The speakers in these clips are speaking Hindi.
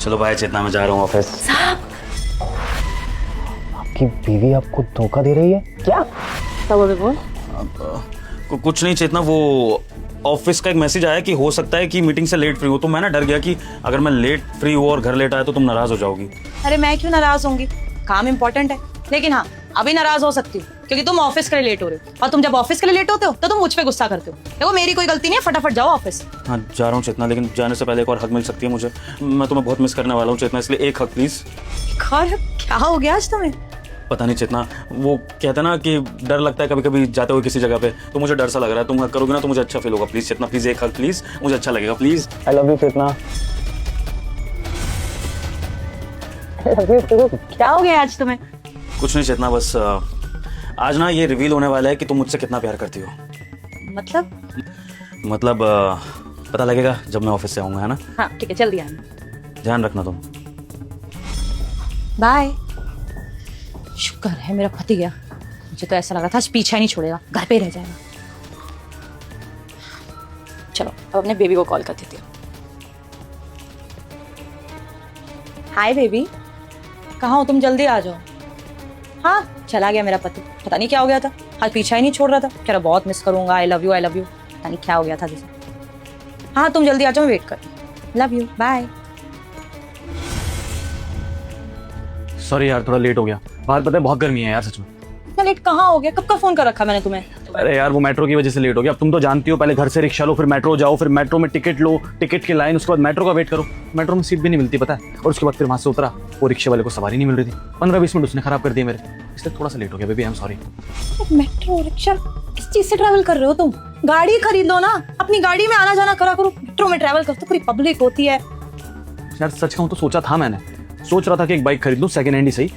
चलो बाय चेतना, मैं जा रहा हूँ ऑफिस। आपकी बीवी आपको धोखा दे रही है क्या? क्या बोल रहे बोल? कुछ नहीं चेतना, वो ऑफिस का एक मैसेज आया कि हो सकता है कि मीटिंग से लेट फ्री हो, तो मैं ना डर गया कि अगर मैं लेट फ्री हुआ और घर लेट आया तो तुम नाराज हो जाओगी। अरे मैं क्यों नाराज होंगी, काम इंपॉर्टेंट है। लेकिन हाँ, अभी नाराज हो सकती हूँ क्योंकि तुम ऑफिस के लिए लेट हो रहे हो, और तुम जब ऑफिस के लिए लेट होते हो तो तुम मुझ पे गुस्सा करते हो। देखो मेरी कोई गलती नहीं है, फटाफट जाओ ऑफिस। हाँ जा रहा हूँ चेतना, लेकिन जाने से पहले एक और हक मिल सकती है मुझे। मैं तुम्हें बहुत मिस करने वाला हूँ चेतना, इसलिए एक हक प्लीज। खैर क्या हो गया आज तुम्हें? पता नहीं चेतना, वो कहता ना कि डर लगता है कभी कभी जाते हुए किसी जगह पे, तो मुझे डर सा लग रहा है। तुम हक करोगे ना तो मुझे अच्छा फील होगा। प्लीज चेतना, प्लीज एक हक प्लीज, मुझे अच्छा लगेगा प्लीज। आई लव यू चेतना। क्या हो गया आज तुम्हें? कुछ नहीं चेतना, बस आज ना ये रिवील होने वाला है कि तुम मुझसे कितना प्यार करती हो। मतलब पता लगेगा जब मैं ऑफिस से आऊंगा, है ना? हाँ ठीक है, जल्दी आना। ध्यान रखना तुम। बाय। शुक्र है मेरा पति गया, मुझे तो ऐसा लगा था आज पीछा नहीं छोड़ेगा, घर पे ही रह जाएगा। चलो अब अपने बेबी को कॉल कर देती हूँ। हाय बेबी, कहाँ हो तुम? जल्दी आ जाओ। हाँ चला गया मेरा पति, पता नहीं क्या हो गया था, आज पीछा ही नहीं छोड़ रहा था। कह रहा बहुत मिस करूंगा, I love you I love you. पता नहीं क्या हो गया था जैसे। हाँ तुम जल्दी आ जाओ, वेट कर। Love you, bye. सॉरी यार, थोड़ा लेट हो गया। बाहर पता है बहुत गर्मी है यार, सच में। इतना लेट कहाँ हो गया? कब का फोन कर रखा मैंने तुम्हें? अरे यार वो मेट्रो की वजह से लेट हो गया। अब तुम तो जानती हो, पहले घर से रिक्शा लो, फिर मेट्रो जाओ, फिर मेट्रो में टिकट लो, टिकट की लाइन, उसके बाद मेट्रो का वेट करो। मेट्रो में सीट भी नहीं मिलती पता है, और उसके बाद फिर वहां से उतरा, वो रिक्शे वाले को सवारी नहीं मिल रही थी। 15-20 मिनट उसने खराब कर दिए मेरे, इसलिए थोड़ा सा लेट हो गया baby, I am sorry. Metro rickshaw किस चीज से ट्रैवल कर रहे हो तुम? गाड़ी खरीद लो ना, अपनी गाड़ी में आना जाना करा करो। मेट्रो में ट्रैवल करते पूरी पब्लिक होती है। यार सच कहूँ तो सोचा था मैंने, सोच रहा था कि एक बाइक खरीद लूँ, सेकंड हैंड ही सही।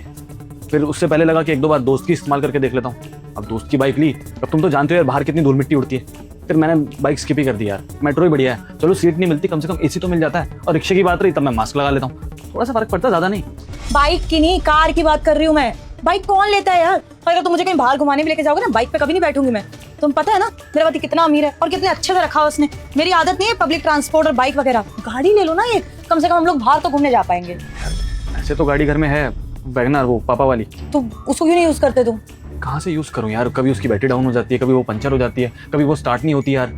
फिर उससे पहले लगा कि एक दो बार दोस्त की इस्तेमाल करके देख लेता हूँ। अब दोस्त की बाइक ली, अब तुम तो जानते हो यार बाहर कितनी धूल मिट्टी उड़ती है। फिर मैंने बाइक स्किप ही कर दी यार। मेट्रो ही बढ़िया है, चलो सीट नहीं मिलती, कम से कम एसी तो मिल जाता है। और रिक्शे की बात रही तब मैं मास्क लगा लेता हूँ, थोड़ा सा फर्क पड़ता है, ज्यादा नहीं। बाइक की नहीं, कार की बात कर रही हूँ मैं। बाइक कौन लेता है यार? और अगर तुम मुझे कहीं बाहर घुमाने भी लेके जाओगे ना, बाइक पे कभी नहीं बैठूंगी मैं। तुम पता है ना मेरा पति कितना अमीर है और कितने अच्छे से रखा उसने। मेरी आदत नहीं है पब्लिक ट्रांसपोर्ट और बाइक वगैरह। गाड़ी ले लो ना एक, कम से कम हम लोग बाहर तो घूमने जा पाएंगे। ऐसे तो गाड़ी घर में है, वैगनर, वो पापा वाली। तो उसको क्यों नहीं यूज करते तुम? कहाँ से यूज करूँ यार, कभी उसकी बैटरी डाउन हो जाती है, कभी वो पंचर हो जाती है, कभी वो स्टार्ट नहीं होती यार।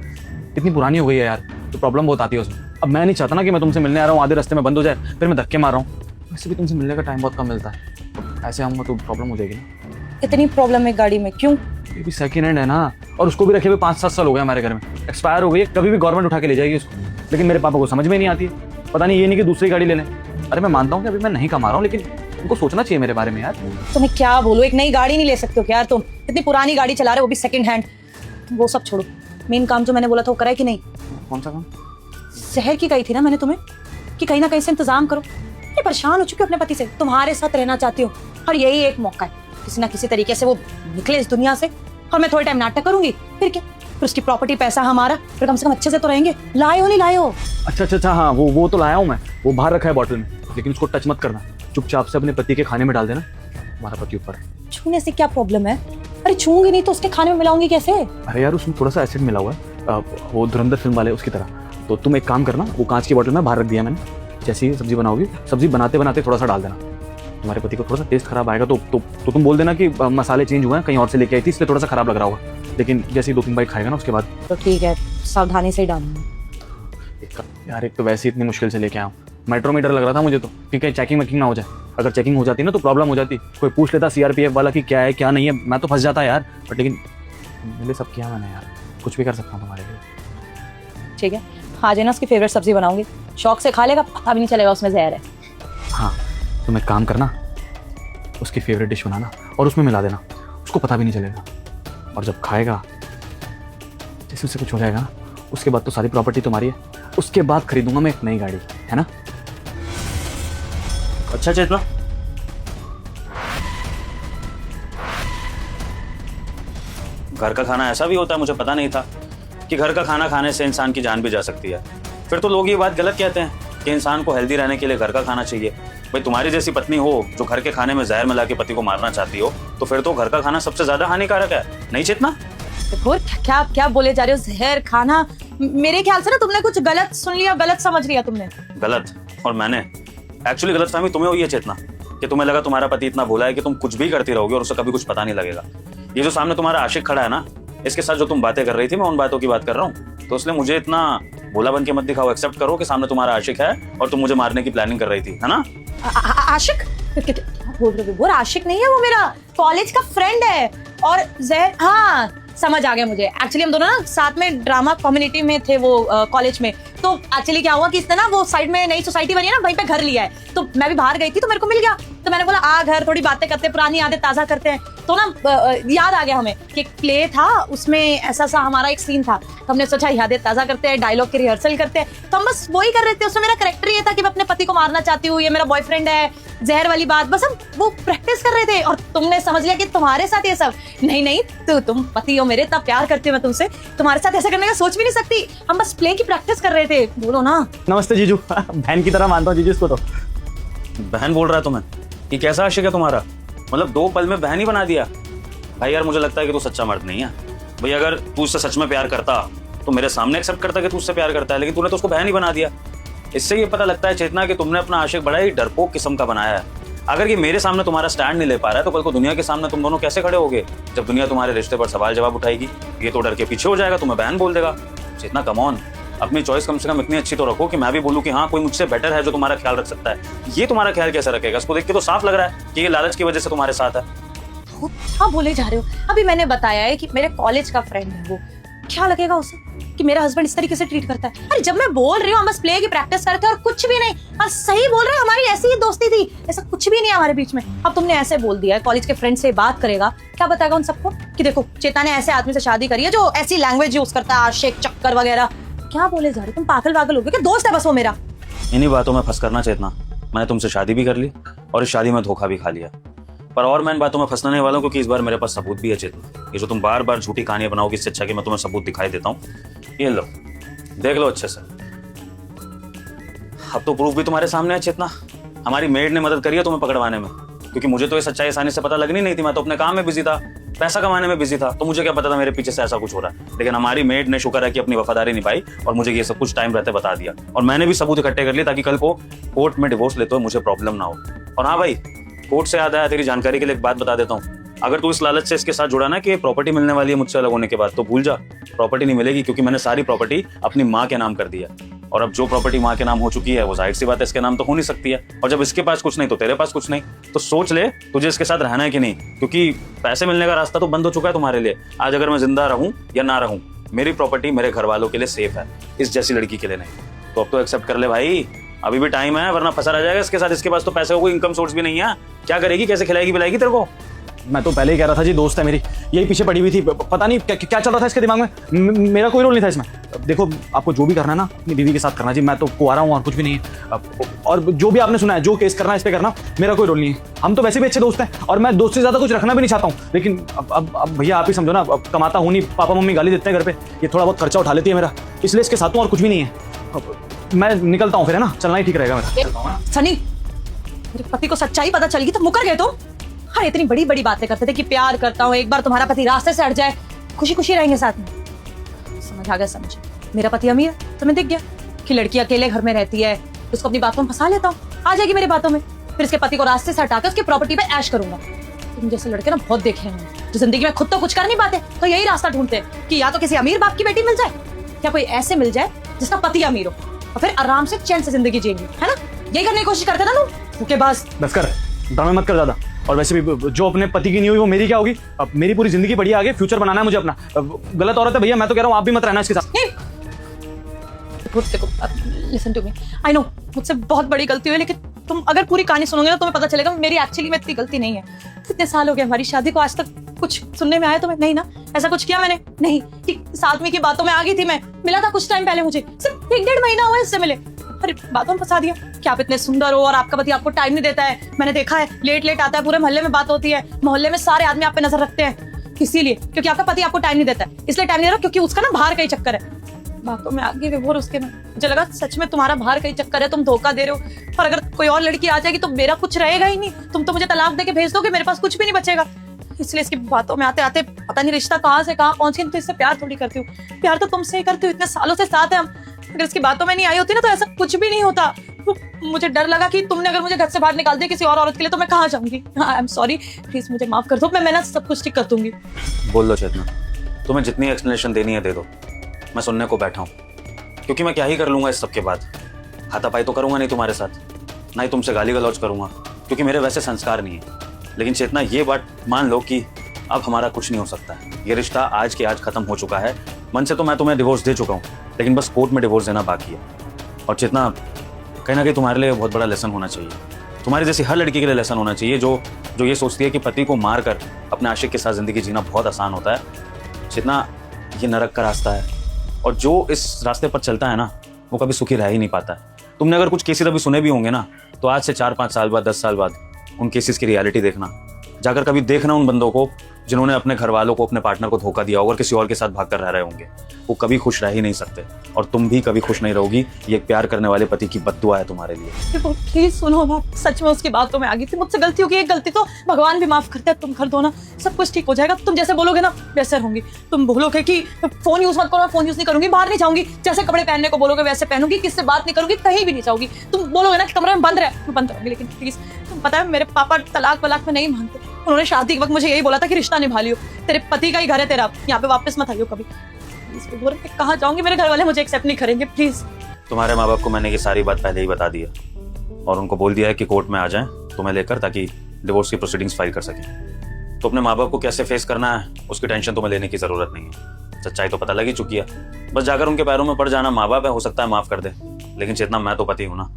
इतनी पुरानी हो गई है यार, तो प्रॉब्लम बहुत आती है उसमें। अब मैं नहीं चाहता ना कि मैं तुमसे मिलने आ रहा हूँ, आधे रास्ते में बंद हो जाए, फिर मैं धक्के मार रहा हूँ। वैसे भी तुमसे मिलने का टाइम बहुत कम मिलता है, ऐसे आऊँगा तो प्रॉब्लम हो जाएगी ना। इतनी प्रॉब्लम है गाड़ी में क्यों? ये भी सेकंड हैंड है ना, और उसको भी रखे हुए 5-7 साल हो गए हमारे घर में, एक्सपायर हो गई है, कभी भी गवर्नमेंट उठा के ले जाएगी उसको। लेकिन मेरे पापा को समझ में नहीं आती है, पता नहीं ये नहीं कि दूसरी गाड़ी ले लें। अरे मैं मानता हूँ कि अभी मैं नहीं कमा रहा हूँ, लेकिन उनको सोचना चाहिए मेरे बारे में यार। तुम्हें क्या बोलो, एक नई गाड़ी नहीं ले सकते हो क्या यार? तुम इतनी पुरानी गाड़ी चला रहे हो, वो भी सेकंड हैंड। वो सब छोड़ो, मेन काम जो मैंने बोला था वो करा है कि नहीं? कौन सा काम? शहर की कही थी ना मैंने तुम्हें कि कहीं ना कहीं से इंतजाम करो। मैं परेशान हो चुकी हूँ अपने पति से, तुम्हारे साथ रहना चाहती हूँ, और यही एक मौका है किसी ना किसी तरीके से वो निकले इस दुनिया से। और मैं थोड़े टाइम नाटक करूंगी, फिर क्या, फिर उसकी प्रॉपर्टी, पैसा हमारा, फिर कम से कम अच्छे से तो रहेंगे। लाए हो नहीं लाए हो? अच्छा, हाँ वो तो लाया हूँ मैं, वो बाहर रखा है बॉटल में, लेकिन उसको टच मत करना, चुपचाप से अपने पति के खाने में डाल देना। हमारा पति ऊपर है। छूने से क्या प्रॉब्लम है? अरे छूंगी नहीं तो उसके खाने में मिलाऊंगी कैसे? अरे यार उसमें थोड़ा सा एसिड मिला हुआ है, वो धुरंधर फिल्म वाले उसकी तरह। तो तुम एक काम करना, वो कांच की बोतल में बाहर रख दिया मैंने, जैसे ही सब्जी बनाओगी, सब्जी बनाते बनाते थोड़ा सा डाल देना। तुम्हारे पति को थोड़ा सा टेस्ट खराब आएगा तो तुम बोल देना कि मसाले चेंज हुए हैं, कहीं और से लेके आई थी, इसलिए थोड़ा सा खराब लग रहा होगा। लेकिन जैसे ही 2-3 बाइट खाएगा ना उसके बाद तो ठीक है, सावधानी से ही डालूंगा। यार एक तो वैसे ही इतनी मुश्किल से लेके आया हूँ, मेट्रो में डर लग रहा था मुझे तो, क्योंकि चेकिंग वेकिंग ना हो जाए। अगर चेकिंग हो जाती ना तो प्रॉब्लम हो जाती, कोई पूछ लेता CRPF वाला कि क्या है क्या नहीं है, मैं तो फंस जाता यार। बट लेकिन मेरे सब किया मैंने यार, कुछ भी कर सकता हूँ तुम्हारे लिए। ठीक है, आज है ना उसकी फेवरेट सब्जी बनाऊंगी, शौक से खा लेगा, पता भी नहीं चलेगा उसमें जहर है। हाँ तुम एक काम करना, उसकी फेवरेट डिश बनाना और उसमें मिला देना, उसको पता भी नहीं चलेगा। और जब खाएगा, जैसे उससे कुछ हो जाएगा ना, उसके बाद तो सारी प्रॉपर्टी तुम्हारी है, उसके बाद खरीदूंगा मैं एक नई गाड़ी, है ना? अच्छा चेतना, घर का खाना ऐसा भी होता है, मुझे पता नहीं था कि घर का खाना खाने से इंसान की जान भी जा सकती है। फिर तो लोग ये बात गलत कहते हैं कि इंसान को हेल्दी रहने के लिए घर का खाना चाहिए। भाई तुम्हारी जैसी पत्नी हो जो घर के खाने में जहर मिला के पति को मारना चाहती हो, तो फिर तो घर का खाना सबसे ज्यादा हानिकारक है, नहीं चेतना? और क्या क्या बोले जा रहे हो? जहर खाना? मेरे ख्याल से ना तुमने कुछ गलत सुन लिया, गलत समझ लिया तुमने। गलत? और मैंने एक्चुअली गलतफहमी तुम्हें हुई है चेतना, कि तुम्हें लगा तुम्हारा पति इतना भोला है कि तुम कुछ भी करती रहोगे और उसे कभी कुछ पता नहीं लगेगा। ये जो सामने तुम्हारा आशिक खड़ा है ना, इसके साथ जो तुम बातें कर रही थी, मैं उन बातों की बात कर रहा हूँ। तो इसलिए मुझे इतना भोला बन के मत दिखाओ, एक्सेप्ट करो कि सामने तुम्हारा आशिक है और तुम मुझे मारने की प्लानिंग कर रही थी, है ना? आशिक? क्या बोल रहे हो? वो आशिक नहीं है, वो मेरा कॉलेज का फ्रेंड है। और जहर, हाँ समझ आ गया मुझे। एक्चुअली हम दोनों ना साथ में ड्रामा कम्युनिटी में थे वो कॉलेज में। तो एक्चुअली क्या हुआ कि इसने ना वो साइड में नई सोसाइटी बनी है ना, वहीं पे घर लिया है। तो मैं भी बाहर गई थी तो मेरे को मिल गया, तो मैंने बोला आ घर थोड़ी बातें करते हैं, पुरानी यादें ताजा करते हैं। तो ना याद आ गया हमें कि एक प्ले था, उसमें ऐसा सा हमारा एक सीन था। तो हमने सोचा यादें ताजा करते हैं, डायलॉग की रिहर्सल करते हैं। तो हम बस वही कर रहे थे। उसमें मेरा कैरेक्टर ये था कि मैं अपने पति को मारना चाहती हूँ, ये मेरा बॉयफ्रेंड है, जहर वाली बात। बस हम वो प्रैक्टिस कर रहे थे और तुमने समझ लिया कि तुम्हारे साथ ये सब। नहीं नहीं, तो तुम पति हो मेरे, इतना प्यार करती हूँ मैं तुमसे, तुम्हारे साथ ऐसा करने का सोच भी नहीं सकती। हम बस प्ले की प्रैक्टिस कर रहे थे। बोलो ना। नमस्ते जीजू। बहन की तरह मानता हूँ जीजू इसको। तो बहन बोल रहा है तुम्हें? ये कैसा आशिक है तुम्हारा? मतलब 2 पल में बहन ही बना दिया। भाई यार, मुझे लगता है कि तू सच्चा मर्द नहीं है। भाई अगर तू उससे सच में प्यार करता तो मेरे सामने एक्सेप्ट करता कि तू उससे प्यार करता है, लेकिन तूने तो उसको बहन ही बना दिया। इससे ये पता लगता है चेतना कि तुमने अपना आशिक बड़ा ही डरपोक किस्म का बनाया है। अगर ये मेरे सामने तुम्हारा स्टैंड नहीं ले पा रहा है तो कल को दुनिया के सामने तुम दोनों कैसे खड़े होगे? जब दुनिया तुम्हारे रिश्ते पर सवाल जवाब उठाएगी, ये तो डर के पीछे हो जाएगा, तुम्हें बहन बोल देगा। चेतना कम ऑन, अपनी चॉइस कम से कम इतनी अच्छी तो रखो कि मैं भी बोलूं कि हाँ कोई मुझसे बेटर है जो तुम्हारा ख्याल रख सकता है। ये तुम्हारा ख्याल कैसे रखेगा? इसको देख के तो साफ लग रहा है कि ये लालच की वजह से तुम्हारे साथ है। हाँ बोले जा रहे हो। अभी मैंने बताया है कि मेरे कॉलेज का फ्रेंड है वो। क्या लगेगा उसे कि मेरा हस्बैंड इस तरीके से ट्रीट करता है? अरे जब मैं बोल रही हूँ हम बस प्ले की प्रैक्टिस करते हैं और कुछ भी नहीं। और सही बोल रहे हैं, हमारी ऐसी ही दोस्ती थी, ऐसा कुछ भी नहीं है हमारे बीच में। अब तुमने ऐसे बोल दिया है, कॉलेज के फ्रेंड से बात करेगा, क्या बताएगा उन सबको कि देखो चेतना ने ऐसे आदमी से शादी करी है जो ऐसी लैंग्वेज यूज करता है, आशिक चक्कर वगैरह। क्या बोले जा रहे हो तुम? पागल पागल हो गए क्या? दोस्त है बस वो मेरा। इन्हीं बातों में फंस करना चेतना, मैंने तुमसे शादी भी कर ली और इस शादी में धोखा भी खा लिया। पर और मैं इन बातों में फंसने वाला हूं क्योंकि इस बार मेरे पास सबूत भी है चेतना। ये जो तुम बार बार झूठी कहानियां बनाओगे, इससे अच्छा कि मैं तुम्हें सबूत दिखाई देता हूँ। ये लो, देख लो अच्छे से। अब तो प्रूफ भी तुम्हारे सामने है चेतना। हमारी मेड ने मदद करी है तुम्हें पकड़वाने में, क्योंकि मुझे तो ये सच्चाई आसानी से पता लगनी नहीं थी। मैं तो अपने काम में बिजी था, पैसा कमाने में बिजी था, तो मुझे क्या पता था मेरे पीछे से ऐसा कुछ हो रहा है। लेकिन हमारी मेड ने शुक्र है कि अपनी वफादारी निभाई और मुझे ये सब कुछ टाइम रहते बता दिया। और मैंने भी सबूत इकट्ठे कर लिए ताकि कल को कोर्ट में डिवोर्स लेते हुए मुझे प्रॉब्लम ना हो। और हाँ भाई, कोर्ट से याद आया, तेरी जानकारी के लिए एक बात बता देता हूँ। अगर तू इस लालच से इसके साथ जुड़ा ना कि प्रॉपर्टी मिलने वाली है मुझसे अलग होने के बाद, तो भूल जा, प्रॉपर्टी नहीं मिलेगी, क्योंकि मैंने सारी प्रॉपर्टी अपनी माँ के नाम कर दिया। और अब जो प्रॉपर्टी माँ के नाम हो चुकी है वो जाहिर सी बात है इसके नाम तो हो नहीं सकती है। और जब इसके पास कुछ नहीं तो तेरे पास कुछ नहीं। तो सोच ले तुझे इसके साथ रहना है कि नहीं, क्योंकि पैसे मिलने का रास्ता तो बंद हो चुका है तुम्हारे लिए। आज अगर मैं जिंदा रहूं या ना रहूं, मेरी प्रॉपर्टी मेरे घर वालों के लिए सेफ है, इस जैसी लड़की के लिए नहीं। तो अब तो एक्सेप्ट कर ले भाई, अभी भी टाइम है, वरना फंसा रह जाएगा इसके साथ। इसके पास तो पैसे का कोई इनकम सोर्स भी नहीं है। क्या करेगी, कैसे खिलाएगी पिलाएगी तेरे को? मैं तो पहले ही कह रहा था जी, दोस्त है मेरी, यही पीछे पड़ी हुई थी। पता नहीं क्या चल रहा था इसके दिमाग में। मेरा कोई रोल नहीं था इसमें। देखो, आपको जो भी करना है ना अपनी बीवी के साथ करना जी। मैं तो कुंवारा हूँ और कुछ भी नहीं है। और जो भी आपने सुना है, जो केस करना है इस पे करना, मेरा कोई रोल नहीं है। हम तो वैसे भी अच्छे दोस्त हैं और मैं दोस्त से ज्यादा कुछ रखना भी नहीं चाहता हूँ। लेकिन अब भैया आप ही समझो ना, अब कमाता हूँ नहीं, पापा मम्मी गाली देते हैं घर पे, ये थोड़ा बहुत खर्चा उठा लेती है मेरा, इसलिए इसके साथ हूँ और कुछ भी नहीं है। मैं निकलता हूँ फिर, है ना? चलना ही ठीक रहेगा मेरा। सनी, मेरे पति को सच्चाई पता चल गई तो मुकर गए तुम। हाँ, इतनी बड़ी बड़ी बातें करते थे कि प्यार करता हूँ, एक बार तुम्हारा पति रास्ते से हट जाए, खुशी खुशी रहेंगे साथ में। समझ आ गया, समझ। मेरा पति अमीर, तुम्हें दिख गया कि लड़की अकेले घर में रहती है, उसको अपनी बातों में फंसा लेता हूँ, आ जाएगी मेरी बातों में। फिर इसके पति को रास्ते से हटाकर उसकी प्रॉपर्टी पे ऐश करूंगा। तुम जैसे लड़के ना बहुत देखे हैं जो जिंदगी में खुद तो कुछ कर नहीं पाते, तो यही रास्ता ढूंढते हैं कि या तो किसी अमीर बाप की बेटी मिल जाए या कोई ऐसे मिल जाए जिसका पति अमीर हो, और फिर आराम से चैन से जिंदगी जिएंगे, है ना? यही करने की कोशिश करते ना तुम। ओके बस कर, ड्रामे मत कर ज्यादा। और वैसे भी जो अपने पति की नहीं हुई वो मेरी क्या होगी? अब मेरी पूरी जिंदगी पड़ी है आगे, फ्यूचर बनाना है मुझे अपना। गलत औरत है भैया, मैं तो कह रहा हूँ आप भी मत रहना इसके साथ। Listen to me, I know मुझसे बहुत बड़ी गलती हुई, लेकिन तुम अगर पूरी कहानी सुनोगे ना तुम्हें पता चलेगा मेरी एक्चुअली में इतनी गलती नहीं है। कितने साल हो गए हमारी शादी को, आज तक कुछ सुनने में आया तुम्हें? नहीं ना? ऐसा कुछ किया मैंने? नहीं। कि सातवीं की बातों में आ गई थी मैं, मिला था कुछ टाइम पहले, मुझे सिर्फ 1-1.5 महीना हुआ इससे मिले, अरे बातों में फंसा दिया कि आप इतने सुंदर हो और आपका पति आपको टाइम नहीं देता है। मैंने देखा है, लेट आता है, पूरे मोहल्ले में बात होती है, मोहल्ले में सारे आदमी आप पे नजर रखते हैं, इसीलिए क्योंकि आपका पति आपको टाइम नहीं देता है, इसलिए टाइम नहीं दे रहा क्योंकि उसका ना बाहर का ही चक्कर है। बातों में आगे विभोर उसके में मुझे लगा सच में तुम्हारा बाहर का ही चक्कर है, तुम धोखा दे रहे हो। और अगर कोई और लड़की आ जाएगी तो मेरा कुछ रहेगा ही नहीं, तुम तो मुझे तलाक देके भेज दोगे, मेरे पास कुछ भी नहीं बचेगा। इसलिए इसकी बातों में आते आते पता नहीं रिश्ता कहाँ से कहाँ पहुंच गई। तो इससे प्यार थोड़ी करती हूँ, प्यार तो तुमसे ही करती हूँ, इतने सालों से साथ है हम। अगर इसकी बातों में नहीं आई होती ना तो ऐसा कुछ भी नहीं होता। मुझे डर लगा कि तुमने अगर मुझे घर से बाहर निकाल दिया किसी और औरत के लिए तो मैं कहाँ जाऊंगी। आई एम सॉरी, प्लीज मुझे माफ कर दो, मैं ना सब कुछ ठीक कर दूंगी। बोल दो चेतना, तुम्हें जितनी एक्सप्लेनेशन देनी है दे दो, मैं सुनने को बैठा हूँ। क्योंकि मैं क्या ही कर लूंगा इस सब के बाद। हाथापाई तो करूंगा नहीं तुम्हारे साथ, ना ही तुमसे गाली गलौज करूंगा, क्योंकि मेरे वैसे संस्कार नहीं है। लेकिन चेतना ये बात मान लो कि अब हमारा कुछ नहीं हो सकता है। ये रिश्ता आज के आज खत्म हो चुका है। मन से तो मैं तुम्हें डिवोर्स दे चुका हूँ, लेकिन बस कोर्ट में डिवोर्स देना बाकी है। और चेतना, कहीं ना कहीं तुम्हारे लिए बहुत बड़ा लेसन होना चाहिए। तुम्हारी जैसी हर लड़की के लिए लेसन होना चाहिए जो ये सोचती है कि पति को मार कर अपने आशिक के साथ जिंदगी जीना बहुत आसान होता है। चेतना, ये नरक का रास्ता है, और जो इस रास्ते पर चलता है ना, वो कभी सुखी रह ही नहीं पाता है। तुमने अगर कुछ केसेस अभी सुने भी होंगे ना, तो आज से 4-5 साल बाद, 10 साल बाद उन केसेस की रियलिटी देखना। जाकर कभी देखना उन बंदों को जिन्होंने अपने घर वालों को, अपने पार्टनर को धोखा दिया होगा और किसी और के साथ भागकर रह रहे होंगे। वो कभी खुश रह ही नहीं सकते, और तुम भी कभी खुश नहीं रहोगी। ये प्यार करने वाले पति की बद्दुआ है तुम्हारे लिए। देखो प्लीज सुनो ना, सच में उसकी बातों में आ गई थी, मुझसे गलती होगी। एक गलती तो भगवान भी माफ करता है, तुम कर दो ना, सब कुछ ठीक हो जाएगा। तुम जैसे बोलोगे ना वैसे रहूंगी। तुम बोलोगे कि फोन यूज मत करो, मैं फोन यूज नहीं करूंगी, बाहर नहीं जाऊंगी, जैसे कपड़े पहनने को बोलोगे वैसे पहनूंगी, किससे बात नहीं करूंगी, कहीं भी नहीं जाऊंगी। तुम बोलोगे ना कि कमरे में बंद रहे, मैं बंद रहूंगी। लेकिन प्लीज, तुम पता है मेरे पापा तलाक वलाक में नहीं मानते। उन्होंने शादी के वक्त मुझे यही बोला था कि रिश्ता निभा लियो, तेरे पति का ही घर है तेरा, यहाँ पे वापस मत आइयो कभी। कहाँ जाऊंगी, मेरे घर वाले मुझे एक्सेप्ट नहीं करेंगे। प्लीज, तुम्हारे माँ बाप को मैंने ये सारी बात पहले ही बता दी है, और उनको बोल दिया है कि कोर्ट में आ जाएं तुम्हें लेकर, ताकि डिवोर्स की प्रोसीडिंग्स फाइल कर सकें। तो अपने माँ बाप को कैसे फेस करना है उसकी टेंशन तुम्हें लेने की जरूरत नहीं है। सच्चाई तो पता लग ही चुकी है, बस जाकर उनके पैरों में पड़ जाना। माँ बाप है, हो सकता है माफ कर दे, लेकिन चेतना मैं तो पति हूं ना,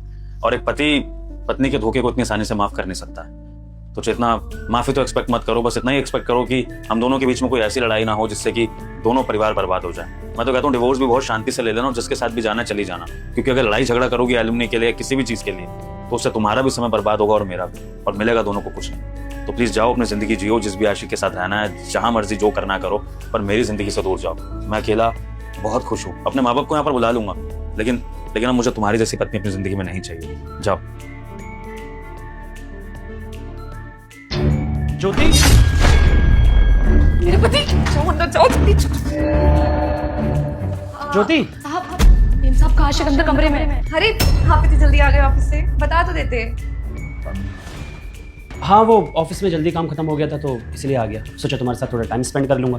और एक पति पत्नी के धोखे को इतनी आसानी से माफ कर नहीं सकता है। तो चेतना, माफी तो एक्सपेक्ट मत करो, बस इतना ही एक्सपेक्ट करो कि हम दोनों के बीच में कोई ऐसी लड़ाई ना हो जिससे कि दोनों परिवार बर्बाद हो जाए। मैं तो कहता हूँ डिवोर्स भी बहुत शांति से ले लेना, और जिसके साथ भी जाना चली जाना, क्योंकि अगर लड़ाई झगड़ा करोगी एलुमनी के लिए, किसी भी चीज के लिए, तो उससे तुम्हारा भी समय बर्बाद होगा और मेरा भी, और मिलेगा दोनों को कुछ नहीं। तो प्लीज जाओ, अपनी जिंदगी जियो, जिस भी आशिक के साथ रहना है, जहां मर्जी जो करना करो, पर मेरी जिंदगी से दूर जाओ। मैं अकेला बहुत खुश हूँ, अपने माँ बाप को यहाँ पर बुला लूंगा, लेकिन अब मुझे तुम्हारी जैसी पत्नी अपनी जिंदगी में नहीं चाहिए। जाओ। ज्योति, मेरे पति जाओ जल्दी। ज्योति, साहब साहब कहाँ से अंदर कमरे में? अरे आप इतनी जल्दी आ गए ऑफिस से, बता तो देते। हाँ, वो ऑफिस में जल्दी काम खत्म हो गया था तो इसलिए आ गया। सोचा तुम्हारे साथ थोड़ा टाइम स्पेंड कर लूंगा।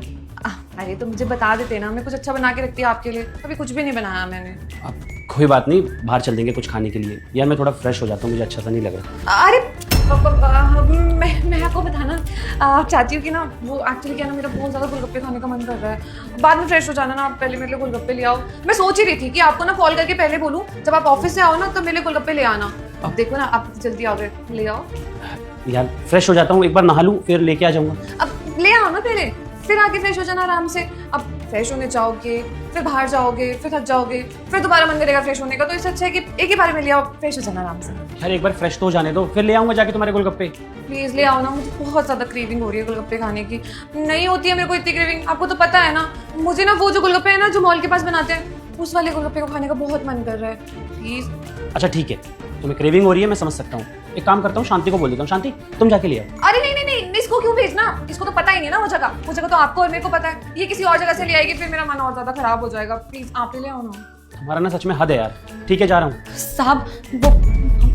अरे तो मुझे बता देते ना, मैं कुछ अच्छा बना के रखती हूँ आपके लिए। अभी कुछ भी नहीं बनाया मैंने। कोई बात नहीं, बाहर चल देंगे कुछ खाने के लिए। यार मैं थोड़ा फ्रेश हो जाता हूँ, मुझे अच्छा सा नहीं लग रहा। अरे मैं आपको बताना चाहती हूँ कि ना, वो एक्चुअली क्या ना, मेरा बहुत ज़्यादा गोलगप्पे खाने का मन कर रहा है। बाद में फ्रेश हो जाना ना, आप पहले मेरे लिए गोलगप्पे ले आओ। मैं सोच ही रही थी कि आपको ना कॉल करके पहले बोलूँ, जब आप ऑफिस से आओ ना, तो मेरे लिए गोलगप्पे ले आना। अब देखो ना, आप जल्दी आओगे, ले आओ। यार फ्रेश हो जाता हूँ, एक बार नहा लूँ फिर लेके आ जाऊँगा। अब ले आओ ना पहले, फिर आके फ्रेश हो जाना आराम से। अब फ्रेश होने जाओगे, फिर बाहर जाओगे, फिर थक जाओगे, फिर दोबारा मन करेगा फ्रेश होने का। तो इससे अच्छा है कि एक ही बार में ले आओ, फ्रेश हो जाना आराम से। यार एक बार फ्रेश तो हो जाने दो, फिर ले आऊँगा जाके तुम्हारे गोलगप्पे। प्लीज ले आओ ना, मुझे बहुत ज्यादा क्रेविंग हो रही है गोलगप्पे खाने की। नहीं होती है मेरे को इतनी क्रेविंग, आपको तो पता है ना। मुझे ना वो जो गोलगप्पे है ना, जो मॉल के पास बनाते हैं, उस वाले गोलगप्पे को खाने का बहुत मन कर रहा है। प्लीज। अच्छा ठीक है, तुम्हें क्रेविंग हो रही है, मैं समझ सकता हूँ। एक काम करता हूँ, शांति को बोल देता हूँ। शांति तुम जाके ले आओ। अरे नहीं नहीं नहीं, इसको क्यों भेजना? इसको तो पता ही नहीं ना वो जगह तो आपको और मेरे को पता है। ये किसी और जगह से ले आएगी, फिर मेरा मन और ज्यादा खराब हो जाएगा। प्लीज आप ही ले आओ ना। तुम्हारा ना सच में हद है यार। ठीक है, जा रहा हूँ। साहब वो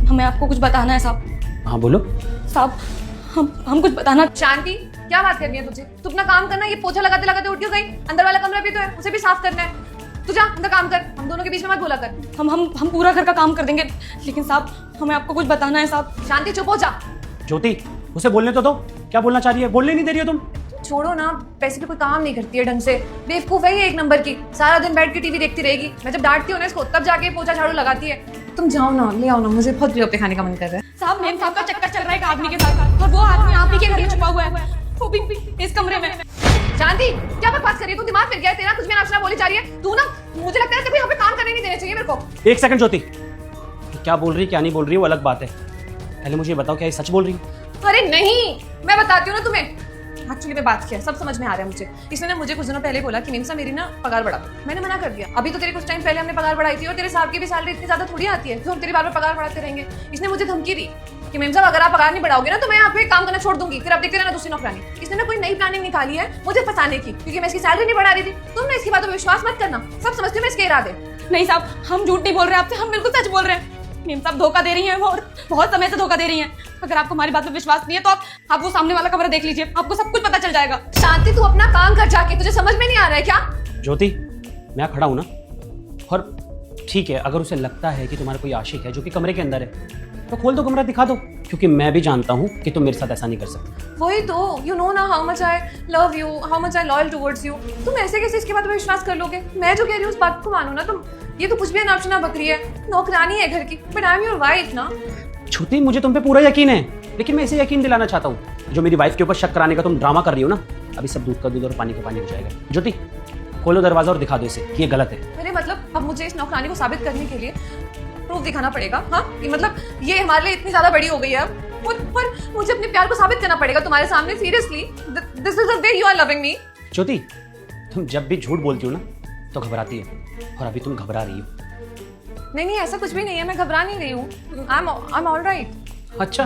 हमें आपको कुछ बताना है साहब। हाँ बोलो। साहब हम कुछ बताना। शांति, क्या बात करनी है तुझे? तू अपना काम करना। ये पोछा लगाते लगाते उठ क्यों गई? अंदर वाला कमरा भी तो है, उसे भी साफ करना है। तू जा अंदर काम कर, हम दोनों के बीच में मत बोला कर। हम पूरा घर का काम कर देंगे, लेकिन साहब हमें आपको कुछ बताना है साहब। शांति चुप हो जा। ज्योति उसे बोलने तो दो, क्या बोलना चाह रही है? बोलने नहीं दे रही हो तुम। छोड़ो ना, पैसे भी कोई काम नहीं करती है ढंग से। बेवकूफ है ये एक नंबर की, सारा दिन बैठ के टीवी देखती रहेगी। मैं जब डांटती हूँ ना इसको, तब जाके पोछा झाड़ू लगाती है। तुम जाओ ना, ले आओ ना, मुझे बहुत गोलगप्पे खाने का मन कर रहा है। साहब मेम साहब का चक्कर चल रहा है एक आदमी के साथ, और वो आदमी आप ही के घर में छुपा हुआ है, वो भी इस कमरे में। शांति, क्या बकवास कर रही है तू? दिमाग फिर गया है तेरा? कुछ भी नाचना बोली जा रही है तू ना। मुझे लगता है कभी यहाँ पे काम करने नहीं देना चाहिए मेरे को। एक सेकंड ज्योति, क्या बोल रही क्या नहीं बोल रही वो अलग बात है, पहले मुझे बताओ क्या ये सच बोल रही है? अरे नहीं, मैं बताती हूँ ना तुम्हें। एक्चुअली मैं बात किया, सब समझ में आ रहा है मुझे। इसने ना मुझे कुछ दिनों पहले बोला कि निम्सा मेरी ना पगार बढ़ा दो। मैंने मना कर दिया। अभी तो तेरे कुछ टाइम पहले हमने पगार बढ़ाई थी, और तेरे साहब की भी सैलरी इतनी ज्यादा थोड़ी आती है जो हम तेरी बार बार पगार बढ़ाते रहेंगे। इसने मुझे धमकी दी कि मेम साहब अगर आप पगार नहीं बढ़ाओगे ना, तो मैं यहाँ पे काम करना छोड़ दूंगी, फिर आप देखते रहना दूसरी नौकरानी। इसने ना कोई नई प्लानिंग निकाली है मुझे फंसाने की, क्योंकि मैं इसकी सैलरी नहीं बढ़ा रही थी। तुम ना इसकी बातों पर विश्वास मत करना, सब समझती हूँ मैं इसके इरादे। नहीं साहब, हम झूठ नहीं बोल रहे आपसे, हम बिल्कुल सच बोल रहे हैं। मेम साहब धोखा दे रही हैं वो, और बहुत समय से धोखा दे रही हैं। अगर आपको हमारी बात पे विश्वास नहीं है तो आप वो सामने वाला कमरा देख लीजिए, आपको सब कुछ पता चल जाएगा। शांति तू अपना काम कर जाके, तुझे समझ में नहीं आ रहा है क्या? ज्योति, मैं खड़ा हूं ना, और ठीक है, अगर उसे लगता है कि तुम्हारा कोई आशिक है जो कि कमरे के अंदर है, तो खोल दो कमरा, दिखा दो, क्योंकि मैं भी जानता हूं कि तुम मेरे साथ ऐसा नहीं कर सकते। वही तो, यू नो ना how much I love you, how much I loyal towards you. तुम ऐसे कैसे इसके बाद में विश्वास कर लोगे? मैं जो कह रही हूँ उस बात को मानो ना तुम। ये तो कुछ भी अनापशना बकरी है, नौकरानी है घर की, but I am your wife ना। ज्योति, मुझे तुम पे पूरा यकीन है, लेकिन मैं इसे यकीन दिलाना चाहता हूँ। जो मेरी वाइफ के ऊपर शक कराने का तुम ड्रामा कर रही हो ना, अभी सब दूध का दूध और पानी का पानी हो जाएगा। ज्योति, खोलो दरवाजा और दिखा दो इसे कि ये गलत है। अरे मतलब अब मुझे इस नौकरानी को साबित करने के लिए प्रूफ दिखाना पड़ेगा? हाँ, ये मतलब ये हमारे लिए इतनी ज्यादा बड़ी हो गई है अब, और मुझे अपने प्यार को साबित करना पड़ेगा तुम्हारे सामने। Seriously, this is the way you are loving me. Jyoti, तुम जब भी झूठ बोलती हो ना तो घबराती हो, और अभी तुम घबरा रही हो। नहीं, ऐसा कुछ भी नहीं है, मैं घबरा नहीं रही हूँ। I am all right. अच्छा,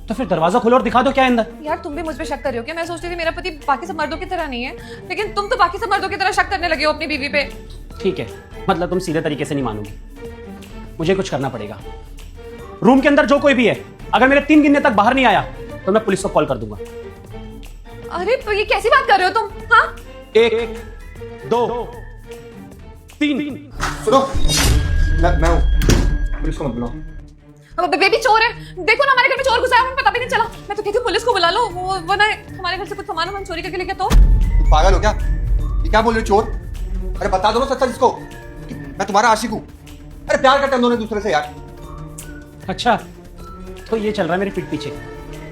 तो फिर दरवाजा खोलो और दिखा दो क्या है अंदर। यार तुम भी मुझ पे शक कर रहे हो क्या? मैं सोचती थी मेरा पति बाकी सब मर्दों की तरह नहीं है, लेकिन तुम तो बाकी सब मर्दों की तरह शक करने लगे हो अपनी बीवी पे। ठीक है, मतलब तुम सीधे तरीके से नहीं मानोगी, मुझे कुछ करना पड़ेगा। रूम के अंदर जो कोई भी है, अगर मेरे 3 गिनने तक बाहर नहीं आया तो मैं पुलिस को कॉल कर दूंगा। अरे तो ये कैसी बात कर रहे हो तुम? हाँ, 1 2 3। सुनो, मैं हूँ, पुलिस को मत बुलाओ। अब बेबी चोर है, देखो ना हमारे घर में चोर घुसा है, हमें पता भी नहीं चला। मैं तो कहती हूँ पुलिस को बुला लो, वो ना हमारे घर से कुछ सामान चोरी करके लेके। तो पागल हो क्या? ये क्या बोल रहे हो, चोर? अरे बता दो ना सच इसको कि मैं तुम्हारा आशिक हूँ। अरे प्यार करते हैं हम दोनों एक दूसरे से यार। अच्छा, तो ये चल रहा है मेरे पीठ पीछे।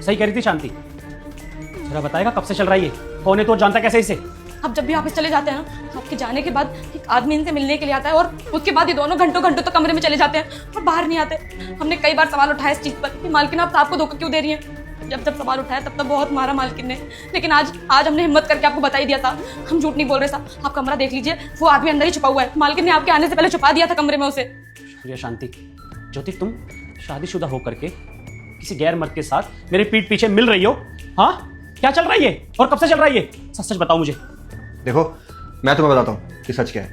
सही कह रही थी शांति, जरा बताएगा कब से चल रहा है ये? कौन है तो, जानता कैसे इसे? अब जब भी ऑफिस चले जाते हैं ना, आपके जाने के बाद एक आदमी इनसे मिलने के लिए आता है, और उसके बाद ये दोनों घंटों तो कमरे में चले जाते हैं और बाहर नहीं आते। हमने कई बार सवाल उठाया इस चीज पर कि मालकिन आप आपको धोखा क्यों दे रही हैं। जब सवाल उठाया तब बहुत मारा मालकिन ने, लेकिन आज हमने हिम्मत करके आपको बता ही दिया था। हम झूठ नहीं बोल रहे साहब, आप कमरा देख लीजिए, वो आदमी अंदर ही छुपा हुआ है। मालकिन ने आपके आने से पहले छुपा दिया था कमरे में उसे। शुक्रिया शांति। ज्योति, तुम शादीशुदा होकर के किसी गैर मर्द के साथ मेरे पीठ पीछे मिल रही हो? हाँ, क्या चल रहा है ये, और कब से चल रहा है ये? सच सच बताओ मुझे। देखो, मैं तुम्हें बताता हूँ कि सच क्या है।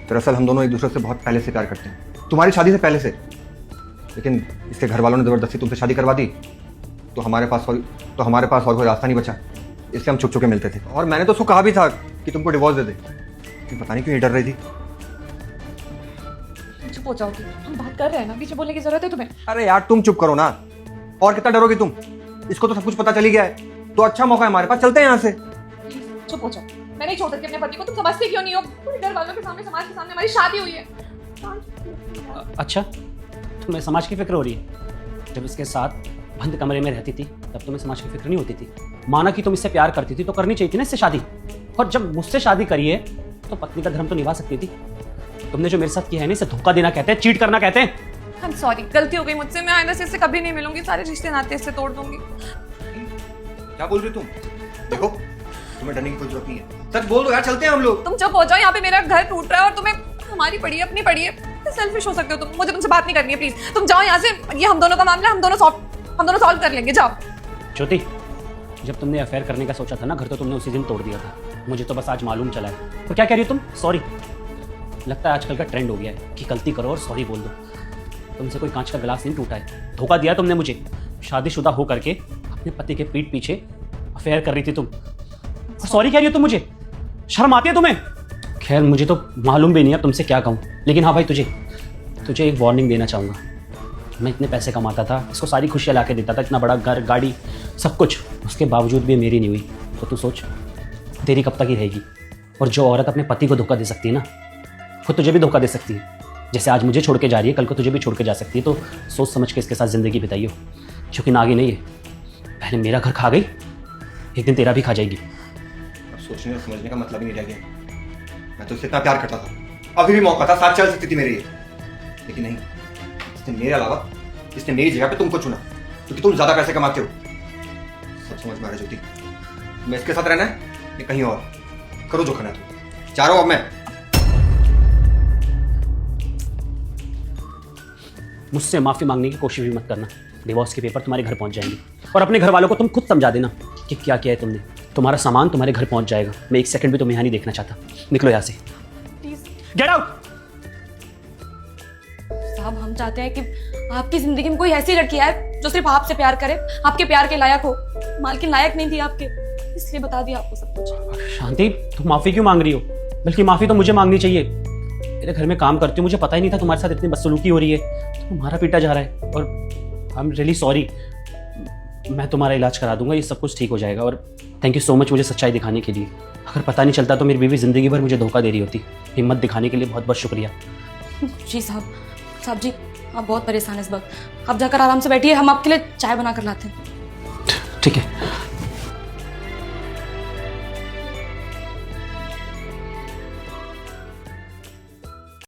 दरअसल हम दोनों एक दूसरे से बहुत पहले से प्यार करते हैं, तुम्हारी शादी से पहले से। लेकिन इसके घर वालों ने जबरदस्ती तुमसे शादी करवा दी, तो हमारे पास और कोई रास्ता नहीं बचा, इसलिए हम छुप छुप के मिलते थे। और मैंने तो उसको कहा भी था कि तुमको डिवोर्स दे दे, लेकिन पता नहीं क्यों ये डर रही थी। चुप हो जाओगी, हम बात कर रहे हैं ना, पीछे बोलने की जरूरत है तुम्हें? अरे यार तुम चुप करो ना, और कितना डरोगी तुम? इसको तो सब कुछ पता चली गया है, तो अच्छा मौका है हमारे पास, चलते हैं यहाँ से। चुप हो जाओ, मैं नहीं छोड़ सकती अपने पति को। तुम समझते क्यों नहीं हो? पूरे घर वालों के सामने, समाज के सामने हमारी शादी हुई है। अच्छा, तुम्हें समाज की फिक्र हो रही है? जब इसके साथ बंद कमरे में रहती थी तब तुम्हें समाज की फिक्र नहीं होती थी? माना कि तुम इससे प्यार करती थी तो करनी चाहिए थी ना इससे शादी। और जब मुझसे शादी करी है तो पत्नी का धर्म तो निभा सकती थी। तुमने जो मेरे साथ किया है ना, इसे धोखा देना कहते हैं, चीट करना कहते हैं। आई एम सॉरी, गलती हो गई मुझसे। मैं आइंदा से इससे कभी नहीं मिलूंगी, सारे रिश्ते नाते इससे तोड़ दूंगी। क्या बोल रही हो तुम? देखो, तुम्हें डरने की कोई जरूरत नहीं है, सच बोल दो यार, चलते हैं हम लोग। तुम चुप हो जाओ, यहाँ पे मेरा घर टूट रहा है और तुम्हें हमारी पड़ी है, अपनी पड़ी है। सेल्फिश हो सकते हो तुम, मुझे तुमसे बात नहीं करनी है, प्लीज तुम जाओ यहाँ से। ये हम दोनों का मामला, हम दोनों सॉल्व कर लेंगे, जाओ। ज्योति, जब तुमने अफेयर करने का सोचा था ना घर, तो तुमने उसी दिन तोड़ दिया था। मुझे तो बस आज मालूम चला है। तो क्या कह रही हो तुम? सॉरी। लगता है आजकल का ट्रेंड हो गया है कि गलती करो और सॉरी बोल दो। तुमसे कोई कांच का गिलास नहीं टूटा है, धोखा दिया तुमने मुझे। शादीशुदा हो करके अपने पति के पीठ पीछे अफेयर कर रही थी तुम, और सॉरी कह रही हो तुम मुझे? शर्म आती है तुम्हें? खैर, मुझे तो मालूम भी नहीं है तुमसे क्या कहूँ, लेकिन हाँ भाई, तुझे एक वार्निंग देना चाहूँगा। मैं इतने पैसे कमाता था, इसको सारी खुशियाँ ला के देता था, इतना बड़ा घर, गाड़ी, सब कुछ, उसके बावजूद भी मेरी नहीं हुई। तो तू सोच, तेरी कब तक ही रहेगी? और जो औरत अपने पति को धोखा दे सकती है ना, वो तुझे भी धोखा दे सकती है। जैसे आज मुझे छोड़ के जा रही है, कल को तुझे भी छोड़ के जा सकती है। तो सोच समझ के इसके साथ ज़िंदगी बिताइयो, क्योंकि ना आगे नहीं है। पहले मेरा घर खा गई, एक दिन तेरा भी खा जाएगी। अब सोचने और समझने का मतलब ही नहीं रह गया। मैं तो इससे इतना प्यार करता था, अभी भी मौका था, साथ चल सकती थी मेरी, लेकिन नहीं। इसने मेरे अलावा, इसने मेरी जगह पे तुमको चुना, क्योंकि तुम ज्यादा पैसे कमाते हो। सब समझ में आ रहा है ज्योति, मैं इसके साथ रहना है या कहीं और? करो जो करना है, जा रहा हूं अब मैं। मुझसे माफ़ी मांगने की कोशिश भी मत करना। डिवोर्स के पेपर तुम्हारे घर पहुंच जाएंगे, और अपने घर वालों को तुम खुद समझा देना कि क्या किया है तुमने। तुम्हारा सामान तुम्हारे घर पहुंच जाएगा। मैं एक सेकंड भी तुम्हें यहाँ नहीं देखना चाहता। निकलो यहाँ से, प्लीज गेट आउट। साहब, हम चाहते हैं कि आपकी जिंदगी में कोई ऐसी लड़की है जो सिर्फ आपसे प्यार करे, आपके प्यार के लायक हो। मालकिन लायक नहीं थी आपके, इसलिए बता दिया आपको सब कुछ। शांति, तुम माफी क्यों मांग रही हो? बल्कि माफी तो मुझे मांगनी चाहिए। मेरे घर में काम करती हो, मुझे पता ही नहीं था तुम्हारे साथ इतनी बदसलूकी हो रही है। तो तुम्हारा पीटा जा रहा है और आई एम रियली सॉरी। मैं तुम्हारा इलाज करा दूंगा, ये सब कुछ ठीक हो जाएगा। और थैंक यू सो मच मुझे सच्चाई दिखाने के लिए। अगर पता नहीं चलता तो मेरी बीवी जिंदगी भर मुझे धोखा दे रही होती। हिम्मत दिखाने के लिए बहुत बहुत शुक्रिया। जी साहब जी, आप बहुत परेशान हैं इस वक्त। आप जाकर आराम से बैठिए, हम आपके लिए चाय बना कर लाते हैं। ठीक है।